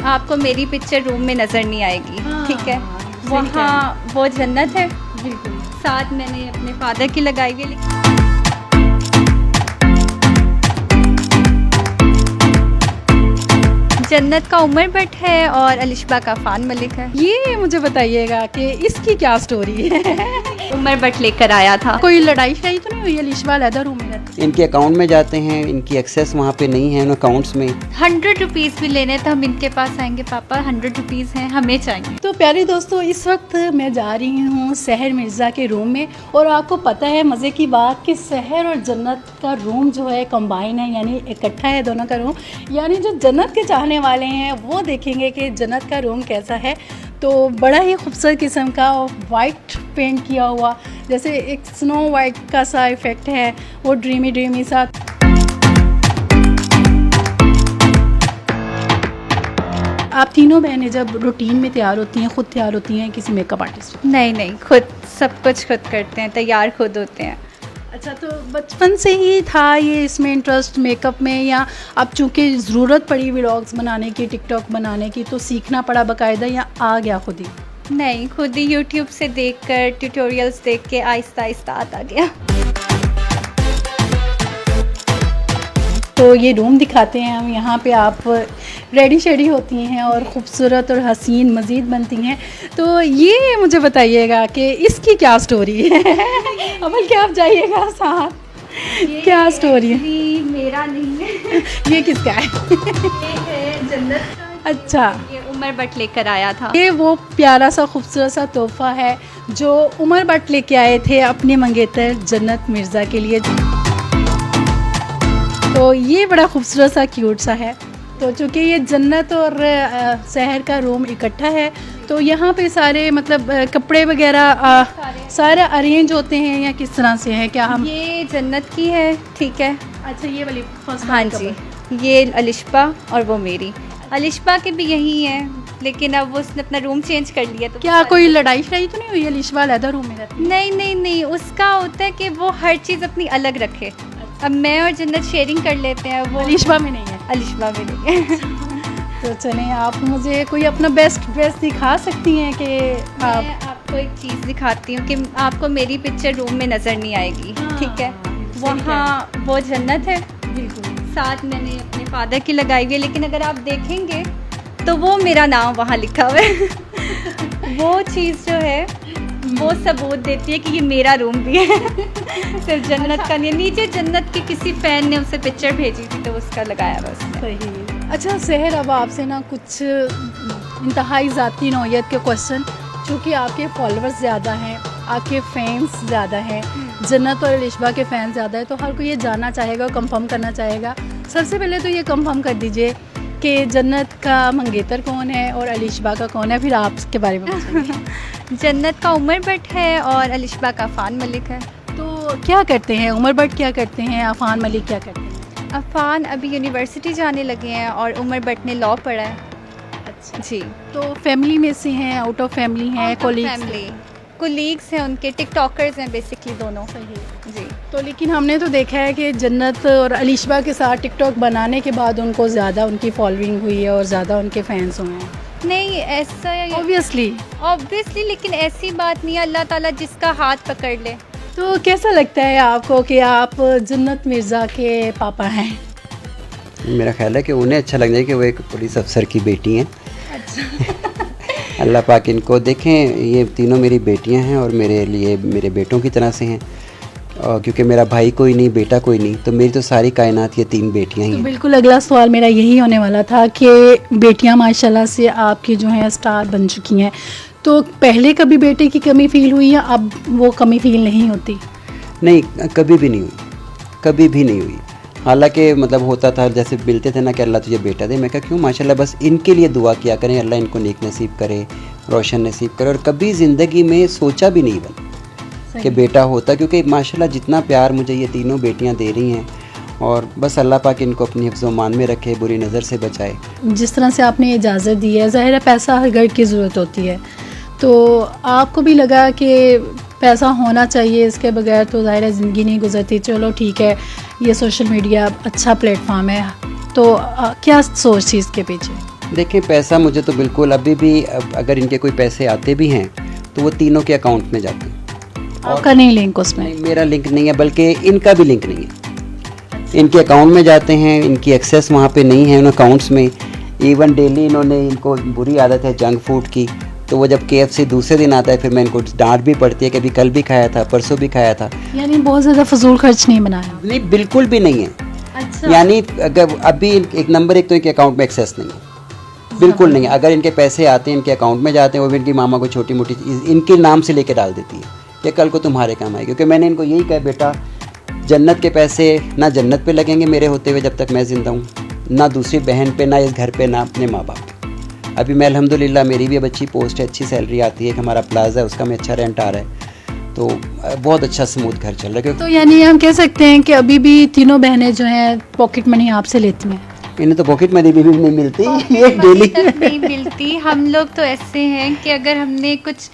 आपको मेरी picture room में नज़र नहीं आएगी। हाँ, ठीक है, सही वहाँ वो जन्नत है, बिल्कुल। साथ मैंने अपने फादर की लगाई हुई है। जन्नत का उमर भट्ट है और अलिशबा का फ़ान मलिक है। ये मुझे बताइएगा कि इसकी क्या स्टोरी है? उमर भट्ट लेकर आया था। कोई लड़ाई शड़ाई तो नहीं हुई? अलिशबा अलहदा रूम में रहती इनके अकाउंट में जाते हैं, इनकी एक्सेस वहाँ पे नहीं है उन अकाउंट्स में। 100 रुपीज़ भी लेने तो हम इनके पास आएंगे, पापा 100 रुपीज़ हैं, हमें चाहिए। तो प्यारे दोस्तों, इस वक्त मैं जा रही हूँ सहर मिर्ज़ा के रूम में, और आपको पता है मज़े की बात कि सहर और जन्नत का रूम जो है कंबाइन है, यानी इकट्ठा है दोनों का रूम। यानी जो जन्नत के चाहने वाले हैं वो देखेंगे कि जन्नत का रूम कैसा है। तो बड़ा ही खूबसूरत किस्म का वाइट पेंट किया हुआ, जैसे एक स्नो वाइट का सा इफ़ेक्ट है, वो ड्रीमी ड्रीमी सा। आप तीनों बहनें जब रूटीन में तैयार होती हैं, खुद तैयार होती हैं किसी मेकअप आर्टिस्ट? नहीं, खुद सब कुछ खुद करते हैं, तैयार खुद होते हैं। अच्छा, तो बचपन से ही था ये इसमें इंटरेस्ट मेकअप में, या अब चूँकि ज़रूरत पड़ी व्लॉग्स बनाने की, टिकटॉक बनाने की, तो सीखना पड़ा बाकायदा, या आ गया खुद ही? नहीं, खुद ही यूट्यूब से देखकर ट्यूटोरियल्स देख के आहिस्ता आहिस्ता आता गया। तो ये रूम दिखाते हैं हम, यहाँ पे आप रेडी शेडी होती हैं और ख़ूबसूरत और हसीन मज़ीद बनती हैं। तो ये मुझे बताइएगा कि इसकी क्या स्टोरी है? अमल क्या आप जाइएगा साथ, क्या स्टोरी है? ये मेरा नहीं है। ये किसका है? ये है जन्नत का। अच्छा, ये उमर भट्ट लेकर आया था। ये वो प्यारा सा खूबसूरत सा तोहफ़ा है जो उमर भट्ट लेके आए थे अपने मंगेतर जन्नत मिर्ज़ा के लिए। तो ये बड़ा खूबसूरत सा क्यूट सा है। तो चूँकि ये जन्नत और शहर का रूम इकट्ठा है, तो यहाँ पे सारे मतलब कपड़े वगैरह सारे अरेंज होते हैं, या किस तरह से है? क्या हम ये जन्नत की है, ठीक है। अच्छा, ये वाली फर्स्ट? हाँ जी, ये अलिशबा और वो मेरी। अलिशबा के भी यही है, लेकिन अब वो उसने अपना रूम चेंज कर लिया। तो क्या कोई लड़ाई शड़ाई तो नहीं हुई? अलिशबा अलहदा रूम में रहती? नहीं, उसका होता है कि वो हर चीज़ अपनी अलग रखे। अब मैं और जन्नत शेयरिंग कर लेते हैं, वो अलिशबा में नहीं है। अलिशबा में नहीं है। तो चलें, आप मुझे कोई अपना बेस्ट ड्रेस दिखा सकती हैं कि आप? मैं आपको एक चीज़ दिखाती हूँ कि आपको मेरी पिक्चर रूम में नज़र नहीं आएगी। ठीक है, वहाँ वो जन्नत है, बिल्कुल। साथ मैंने अपने फादर की लगाई हुई है, लेकिन अगर आप देखेंगे तो वो मेरा नाम वहाँ लिखा हुआ है। वो चीज़ जो है वो सबूत देती है कि ये मेरा रूम भी है। सिर्फ जन्नत का नहीं है। नीचे जन्नत के किसी फ़ैन ने उसे पिक्चर भेजी थी तो उसका लगाया बस। सही। अच्छा सहर, अब आपसे ना कुछ इंतहाई ज़ाती नौयत के क्वेश्चन, चूँकि आपके फॉलोअर्स ज़्यादा हैं, आपके फैंस ज़्यादा हैं, जन्नत और अलिशबा के फ़ैन ज़्यादा है, तो हर कोई ये जानना चाहेगा, कंफर्म करना चाहेगा। सबसे पहले तो ये कंफर्म कर दीजिए कि जन्नत का मंगेतर कौन है और अलिशबा का कौन है, फिर आप इसके बारे में बताइए। जन्नत का उमर भट्ट है और अलिशबा का फ़ान मलिक है। तो क्या करते हैं उमर भट्ट, क्या करते हैं अफ़ान मलिक, क्या करते हैं? अफ़ान अभी यूनिवर्सिटी जाने लगे हैं और उमर भट्ट ने लॉ पढ़ा है। अच्छा जी। तो फैमिली में से हैं, आउट ऑफ फैमिली हैं, फैमिली कोलीग्स हैं उनके, टिकटॉकर्स हैं बेसिकली दोनों। सही जी। तो लेकिन हमने तो देखा है कि जन्नत और अलिशबा के साथ टिकटॉक बनाने के बाद उनको ज़्यादा उनकी फॉलोइंग हुई है और ज़्यादा उनके फैंस हुए हैं। नहीं ऐसा ऑब्वियसली लेकिन ऐसी बात नहीं है, अल्लाह ताला जिसका हाथ पकड़ ले। तो कैसा लगता है आपको कि आप जन्नत मिर्ज़ा के पापा हैं? मेरा ख्याल है कि उन्हें अच्छा लग जाए कि वो एक पुलिस अफसर की बेटी हैं। अच्छा। अल्लाह पाक इनको देखें, ये तीनों मेरी बेटियां हैं और मेरे लिए मेरे बेटों की तरह से हैं। और क्योंकि मेरा भाई कोई नहीं, बेटा कोई नहीं, तो मेरी तो सारी कायनात ये 3 बेटियां ही तो हैं। बिल्कुल अगला सवाल मेरा यही होने वाला था कि बेटियां माशाल्लाह से आपकी जो हैं स्टार बन चुकी हैं, तो पहले कभी बेटे की कमी फ़ील हुई या अब वो कमी फ़ील नहीं होती? नहीं, कभी भी नहीं हुई, कभी भी नहीं हुई। हालांकि मतलब होता था, जैसे मिलते थे ना कि अल्लाह तुझे बेटा दे, मैं कहा क्यों, माशाल्लाह बस इनके लिए दुआ किया करें, अल्लाह इनको नेक नसीब करे, रोशन नसीब करे। और कभी ज़िंदगी में सोचा भी नहीं बन कि बेटा होता, क्योंकि माशाल्लाह जितना प्यार मुझे ये तीनों बेटियां दे रही हैं, और बस अल्लाह पाक इनको अपनी हिफ्ज़-ओ-मान में रखे, बुरी नज़र से बचाए। जिस तरह से आपने इजाज़त दी है, ज़ाहिर है पैसा हर घर की ज़रूरत होती है, तो आपको भी लगा कि पैसा होना चाहिए, इसके बगैर तो ज़ाहिर है ज़िंदगी नहीं गुजरती। चलो ठीक है, ये सोशल मीडिया अच्छा प्लेटफॉर्म है, तो क्या सोच थी इसके पीछे? देखें पैसा मुझे तो बिल्कुल अभी भी अगर इनके कोई पैसे आते भी हैं तो वो तीनों के अकाउंट में जाते हैं। आपका नहीं लिंक उसमें? नहीं, मेरा लिंक नहीं है, बल्कि इनका भी लिंक नहीं है। इनके अकाउंट में जाते हैं, इनकी एक्सेस वहाँ पे नहीं है उन अकाउंट्स में। इवन डेली इन्होंने, इनको बुरी आदत है जंक फूड की, तो वो जब KFC दूसरे दिन आता है फिर मैं इनको डांट भी पड़ती है कि अभी कल भी खाया था, परसों भी खाया था। यानी बहुत ज़्यादा फजूल खर्च नहीं बनाया? नहीं, बिल्कुल भी नहीं है। अच्छा। यानी अगर अभी एक नंबर एक तो इनके अकाउंट में एक्सेस नहीं है, बिल्कुल नहीं है। अगर इनके पैसे आते हैं, इनके अकाउंट में जाते हैं, वो भी इनकी मामा को छोटी मोटी चीज़ इनके नाम से लेके डाल देती है कि कल को तुम्हारे काम आए। क्योंकि मैंने इनको यही कहा, बेटा जन्नत के पैसे ना जन्नत पे लगेंगे मेरे होते हुए जब तक मैं ज़िंदा हूँ, ना दूसरी बहन पे, ना इस घर पे, ना अपने माँ बाप पे। अभी मैं अल्हम्दुलिल्लाह मेरी भी अब अच्छी पोस्ट है, अच्छी सैलरी आती है, कि हमारा प्लाजा है उसका में अच्छा रेंट आ रहा है, तो बहुत अच्छा स्मूथ घर चल रहा है। तो यानी हम कह सकते हैं कि अभी भी तीनों बहनें जो हैं पॉकेट मनी आपसे लेती हैं? इन्हें तो पॉकेट मनी भी नहीं मिलती, ये डेली नहीं मिलती। हम लोग तो ऐसे हैं कि अगर हमने कुछ